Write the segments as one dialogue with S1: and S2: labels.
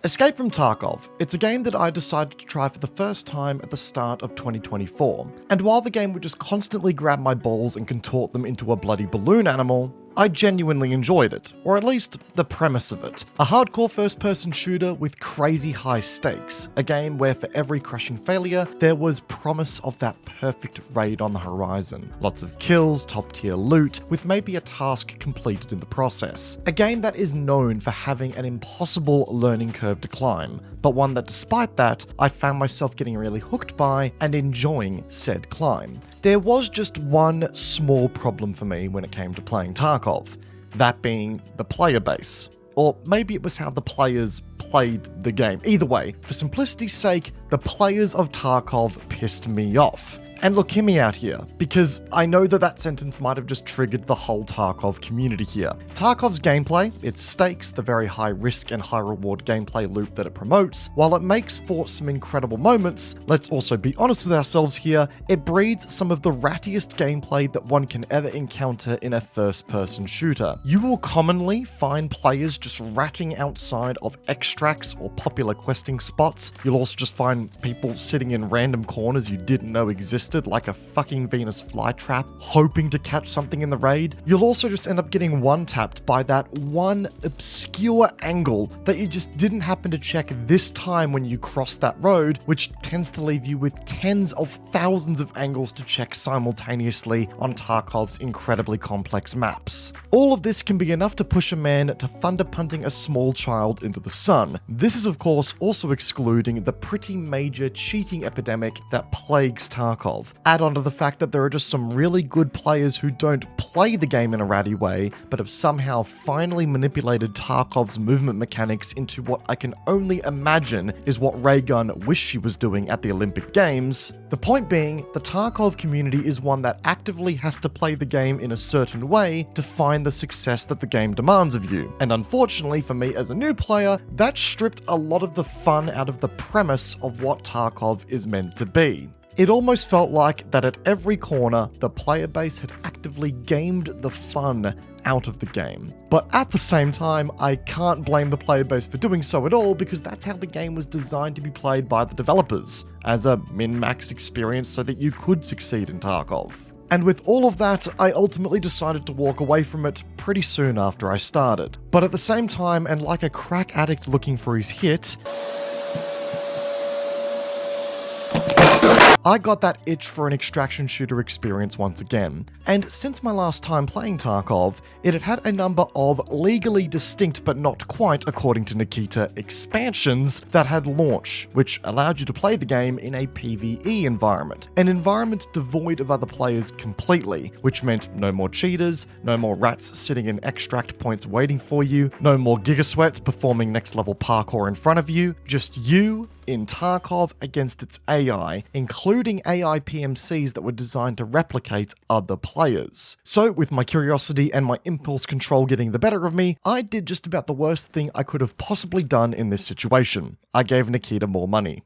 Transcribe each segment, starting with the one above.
S1: Escape from Tarkov. It's a game that I decided to try for the first time at the start of 2024. And while the game would just constantly grab my balls and contort them into a bloody balloon animal, I genuinely enjoyed it, or at least the premise of it. A hardcore first-person shooter with crazy high stakes, a game where for every crushing failure, there was promise of that perfect raid on the horizon. Lots of kills, top-tier loot, with maybe a task completed in the process. A game that is known for having an impossible learning curve to climb, but one that despite that, I found myself getting really hooked by and enjoying said climb. There was just one small problem for me when it came to playing Tarkov, that being the player base. Or maybe it was how the players played the game. Either way, for simplicity's sake, the players of Tarkov pissed me off. And look, hear me out here, because I know that sentence might have just triggered the whole Tarkov community here. Tarkov's gameplay, its stakes, the very high risk and high reward gameplay loop that it promotes, while it makes for some incredible moments, let's also be honest with ourselves here, it breeds some of the rattiest gameplay that one can ever encounter in a first-person shooter. You will commonly find players just ratting outside of extracts or popular questing spots. You'll also just find people sitting in random corners you didn't know existed, like a fucking Venus flytrap, hoping to catch something in the raid. You'll also just end up getting one-tapped by that one obscure angle that you just didn't happen to check this time when you cross that road, which tends to leave you with tens of thousands of angles to check simultaneously on Tarkov's incredibly complex maps. All of this can be enough to push a man to thunder punting a small child into the sun. This is of course also excluding the pretty major cheating epidemic that plagues Tarkov. Add on to the fact that there are just some really good players who don't play the game in a ratty way, but have somehow finally manipulated Tarkov's movement mechanics into what I can only imagine is what Raygun wished she was doing at the Olympic Games. The point being, the Tarkov community is one that actively has to play the game in a certain way to find the success that the game demands of you. And unfortunately for me as a new player, that stripped a lot of the fun out of the premise of what Tarkov is meant to be. It almost felt like that at every corner, the player base had actively gamed the fun out of the game. But at the same time, I can't blame the player base for doing so at all, because that's how the game was designed to be played by the developers, as a min-max experience so that you could succeed in Tarkov. And with all of that, I ultimately decided to walk away from it pretty soon after I started. But at the same time, and like a crack addict looking for his hit, I got that itch for an extraction shooter experience once again. And since my last time playing Tarkov, it had had a number of legally distinct but not quite, according to Nikita, expansions that had launched, which allowed you to play the game in a PvE environment. An environment devoid of other players completely, which meant no more cheaters, no more rats sitting in extract points waiting for you, no more gigasweats performing next level parkour in front of you, just you in Tarkov against its AI, including AI PMCs that were designed to replicate other players. So with my curiosity and my impulse control getting the better of me, I did just about the worst thing I could have possibly done in this situation. I gave Nikita more money.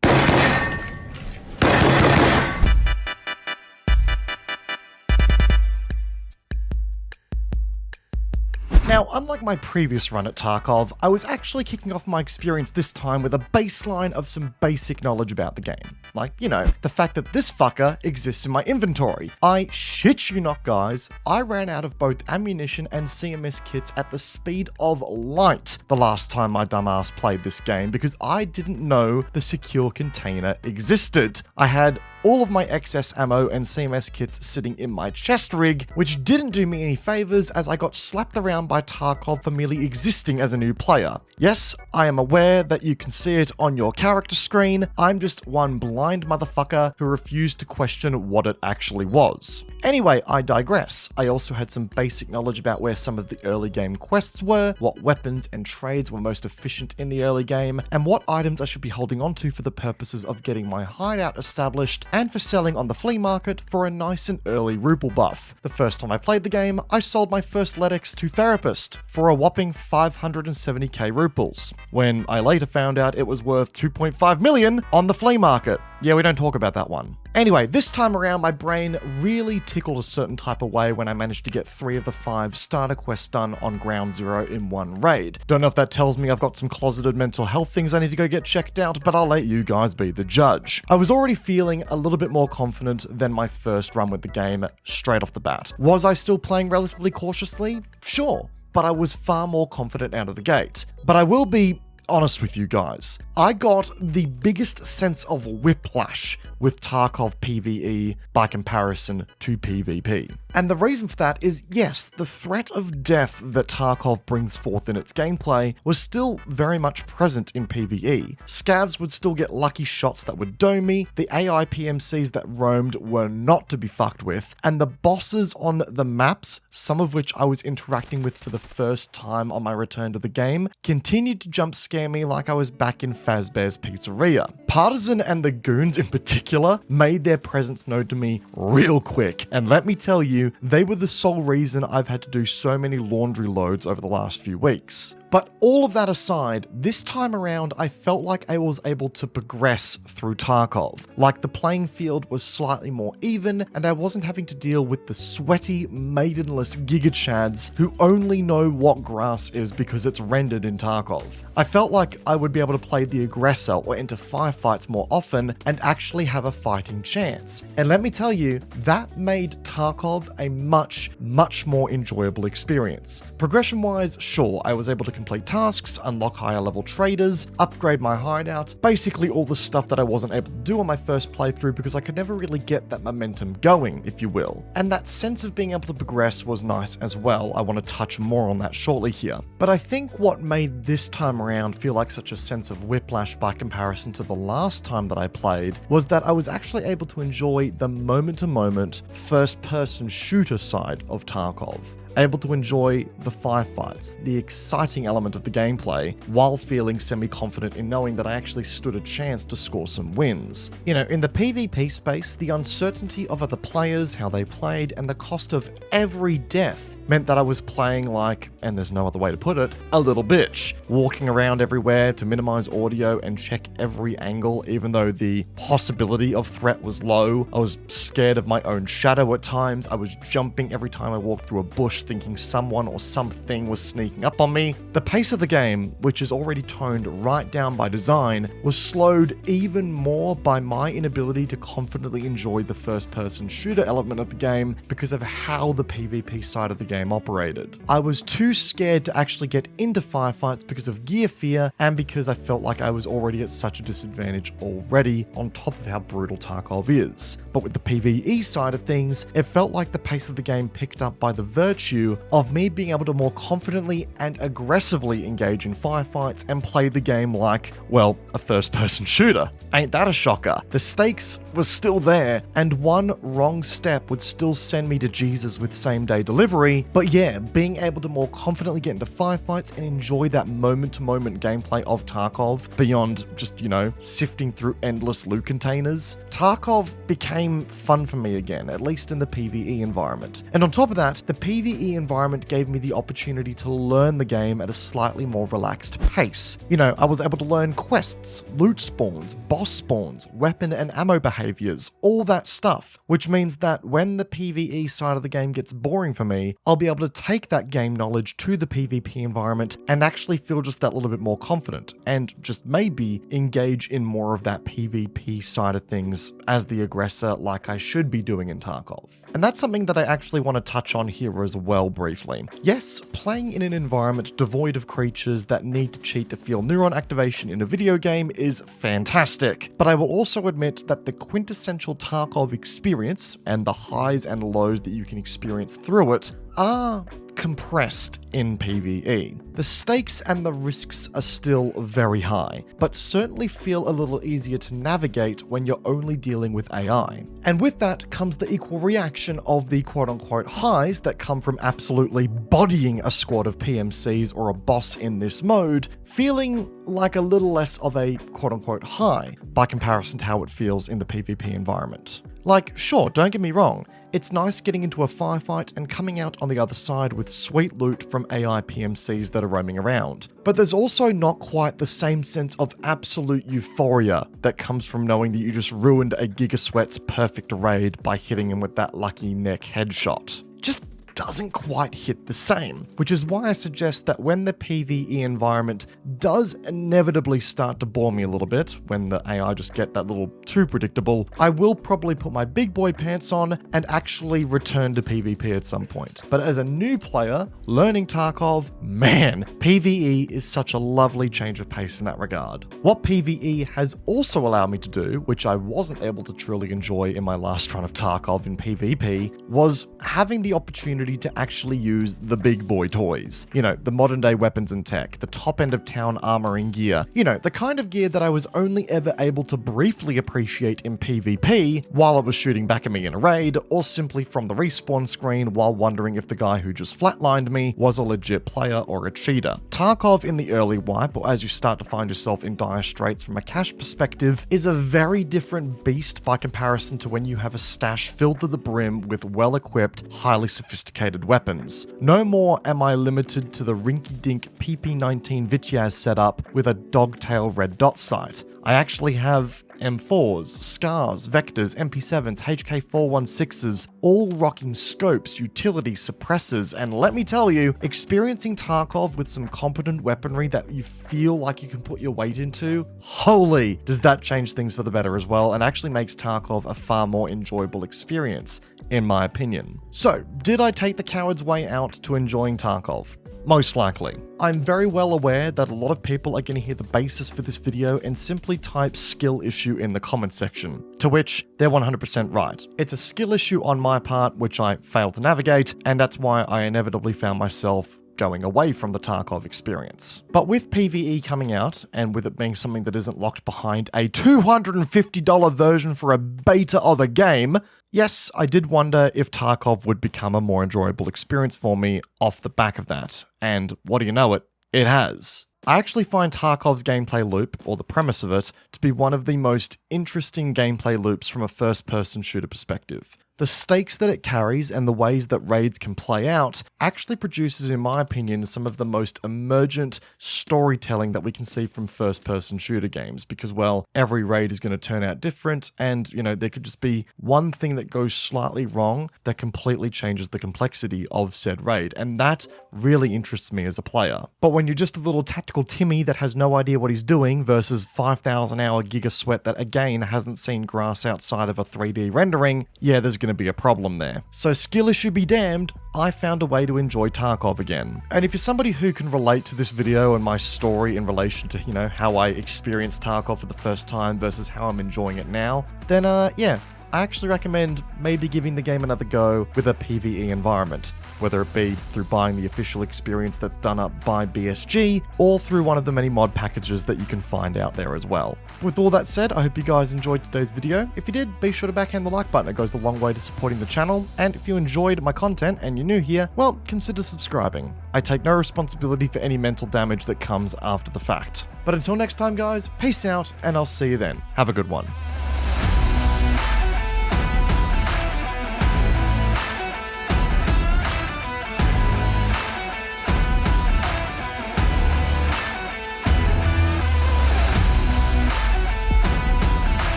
S1: Now, unlike my previous run at Tarkov, I was actually kicking off my experience this time with a baseline of some basic knowledge about the game. Like, you know, the fact that this fucker exists in my inventory. I shit you not, guys, I ran out of both ammunition and CMS kits at the speed of light the last time my dumbass played this game, because I didn't know the secure container existed. I had all of my excess ammo and CMS kits sitting in my chest rig, which didn't do me any favors as I got slapped around by Tarkov for merely existing as a new player. Yes, I am aware that you can see it on your character screen. I'm just one blind motherfucker who refused to question what it actually was. Anyway, I digress. I also had some basic knowledge about where some of the early game quests were, what weapons and trades were most efficient in the early game, and what items I should be holding onto for the purposes of getting my hideout established and for selling on the flea market for a nice and early ruble buff. The first time I played the game, I sold my first LEDX to Therapist for a whopping 570k ruples, when I later found out it was worth 2.5 million on the flea market. Yeah, we don't talk about that one. Anyway, this time around, my brain really tickled a certain type of way when I managed to get 3 of the 5 starter quests done on Ground Zero in one raid. Don't know if that tells me I've got some closeted mental health things I need to go get checked out, but I'll let you guys be the judge. I was already feeling a little bit more confident than my first run with the game straight off the bat. Was I still playing relatively cautiously? Sure, but I was far more confident out of the gate. But I will be honest with you guys. I got the biggest sense of whiplash with Tarkov PvE by comparison to PvP. And the reason for that is, yes, the threat of death that Tarkov brings forth in its gameplay was still very much present in PvE. Scavs would still get lucky shots that would dome me, the AI PMCs that roamed were not to be fucked with, and the bosses on the maps, some of which I was interacting with for the first time on my return to the game, continued to jump scare me like I was back in Fazbear's Pizzeria. Partisan and the goons in particular made their presence known to me real quick, and let me tell you, they were the sole reason I've had to do so many laundry loads over the last few weeks. But all of that aside, this time around I felt like I was able to progress through Tarkov. Like the playing field was slightly more even, and I wasn't having to deal with the sweaty, maidenless gigachads who only know what grass is because it's rendered in Tarkov. I felt like I would be able to play the aggressor or enter firefights more often and actually have a fighting chance. And let me tell you, that made Tarkov a much, much more enjoyable experience. Progression-wise, sure, I was able to complete tasks, unlock higher level traders, upgrade my hideout, basically all the stuff that I wasn't able to do on my first playthrough because I could never really get that momentum going, if you will. And that sense of being able to progress was nice as well. I want to touch more on that shortly here. But I think what made this time around feel like such a sense of whiplash by comparison to the last time that I played was that I was actually able to enjoy the moment-to-moment first-person shooter side of Tarkov. Able to enjoy the firefights, the exciting element of the gameplay, while feeling semi-confident in knowing that I actually stood a chance to score some wins. You know, in the PvP space, the uncertainty of other players, how they played, and the cost of every death meant that I was playing like, and there's no other way to put it, a little bitch. Walking around everywhere to minimize audio and check every angle, even though the possibility of threat was low. I was scared of my own shadow at times. I was jumping every time I walked through a bush, thinking someone or something was sneaking up on me. The pace of the game, which is already toned right down by design, was slowed even more by my inability to confidently enjoy the first-person shooter element of the game because of how the PvP side of the game operated. I was too scared to actually get into firefights because of gear fear and because I felt like I was already at such a disadvantage already on top of how brutal Tarkov is. But with the PvE side of things, it felt like the pace of the game picked up by the virtue of me being able to more confidently and aggressively engage in firefights and play the game like, well, a first-person shooter. Ain't that a shocker? The stakes were still there, and one wrong step would still send me to Jesus with same-day delivery, but yeah, being able to more confidently get into firefights and enjoy that moment-to-moment gameplay of Tarkov, beyond just, you know, sifting through endless loot containers, Tarkov became fun for me again, at least in the PvE environment. And on top of that, the PvE environment gave me the opportunity to learn the game at a slightly more relaxed pace. You know, I was able to learn quests, loot spawns, boss spawns, weapon and ammo behaviors, all that stuff, which means that when the PvE side of the game gets boring for me, I'll be able to take that game knowledge to the PvP environment and actually feel just that little bit more confident and just maybe engage in more of that PvP side of things as the aggressor like I should be doing in Tarkov. And that's something that I actually want to touch on here as well briefly. Yes, playing in an environment devoid of creatures that need to cheat to feel neuron activation in a video game is fantastic, but I will also admit that the quintessential Tarkov experience and the highs and lows that you can experience through it are compressed in PvE. The stakes and the risks are still very high, but certainly feel a little easier to navigate when you're only dealing with AI. And with that comes the equal reaction of the quote-unquote highs that come from absolutely bodying a squad of PMCs or a boss in this mode, feeling like a little less of a quote-unquote high by comparison to how it feels in the PvP environment. Like, sure, don't get me wrong, It's nice getting into a firefight and coming out on the other side with sweet loot from AI PMCs that are roaming around. But there's also not quite the same sense of absolute euphoria that comes from knowing that you just ruined a Gigasweat's perfect raid by hitting him with that lucky neck headshot. Just doesn't quite hit the same, which is why I suggest that when the PvE environment does inevitably start to bore me a little bit, when the AI just get that little too predictable, I will probably put my big boy pants on and actually return to PvP at some point. But as a new player, learning Tarkov, man, PvE is such a lovely change of pace in that regard. What PvE has also allowed me to do, which I wasn't able to truly enjoy in my last run of Tarkov in PvP, was having the opportunity to actually use the big boy toys. You know, the modern day weapons and tech, the top end of town armoring gear, you know, the kind of gear that I was only ever able to briefly appreciate in PvP while it was shooting back at me in a raid, or simply from the respawn screen while wondering if the guy who just flatlined me was a legit player or a cheater. Tarkov in the early wipe, or as you start to find yourself in dire straits from a cash perspective, is a very different beast by comparison to when you have a stash filled to the brim with well-equipped, highly sophisticated weapons. No more am I limited to the rinky-dink PP19 Vityaz setup with a dogtail red dot sight. I actually have M4s, SCARs, Vectors, MP7s, HK416s, all rocking scopes, utility, suppressors, and let me tell you, experiencing Tarkov with some competent weaponry that you feel like you can put your weight into, holy, does that change things for the better as well, and actually makes Tarkov a far more enjoyable experience, in my opinion. So, did I take the coward's way out to enjoying Tarkov? Most likely. I'm very well aware that a lot of people are going to hear the basis for this video and simply type skill issue in the comment section, to which they're 100% right. It's a skill issue on my part which I failed to navigate, and that's why I inevitably found myself going away from the Tarkov experience. But with PvE coming out, and with it being something that isn't locked behind a $250 version for a beta of a game, yes, I did wonder if Tarkov would become a more enjoyable experience for me off the back of that. And what do you know it has. I actually find Tarkov's gameplay loop, or the premise of it, to be one of the most interesting gameplay loops from a first-person shooter perspective. The stakes that it carries and the ways that raids can play out actually produces, in my opinion, some of the most emergent storytelling that we can see from first-person shooter games, because, well, every raid is going to turn out different, and, you know, there could just be one thing that goes slightly wrong that completely changes the complexity of said raid, and that really interests me as a player. But when you're just a little tactical Timmy that has no idea what he's doing versus 5,000 hour Gigasweat that, again, hasn't seen grass outside of a 3D rendering, yeah, there's going to be a problem there. So skill issue be damned, I found a way to enjoy Tarkov again. And if you're somebody who can relate to this video and my story in relation to, you know, how I experienced Tarkov for the first time versus how I'm enjoying it now, then yeah, I actually recommend maybe giving the game another go with a PvE environment, whether it be through buying the official experience that's done up by BSG, or through one of the many mod packages that you can find out there as well. With all that said, I hope you guys enjoyed today's video. If you did, be sure to backhand the like button, it goes a long way to supporting the channel, and if you enjoyed my content and you're new here, well, consider subscribing. I take no responsibility for any mental damage that comes after the fact. But until next time guys, peace out, and I'll see you then. Have a good one.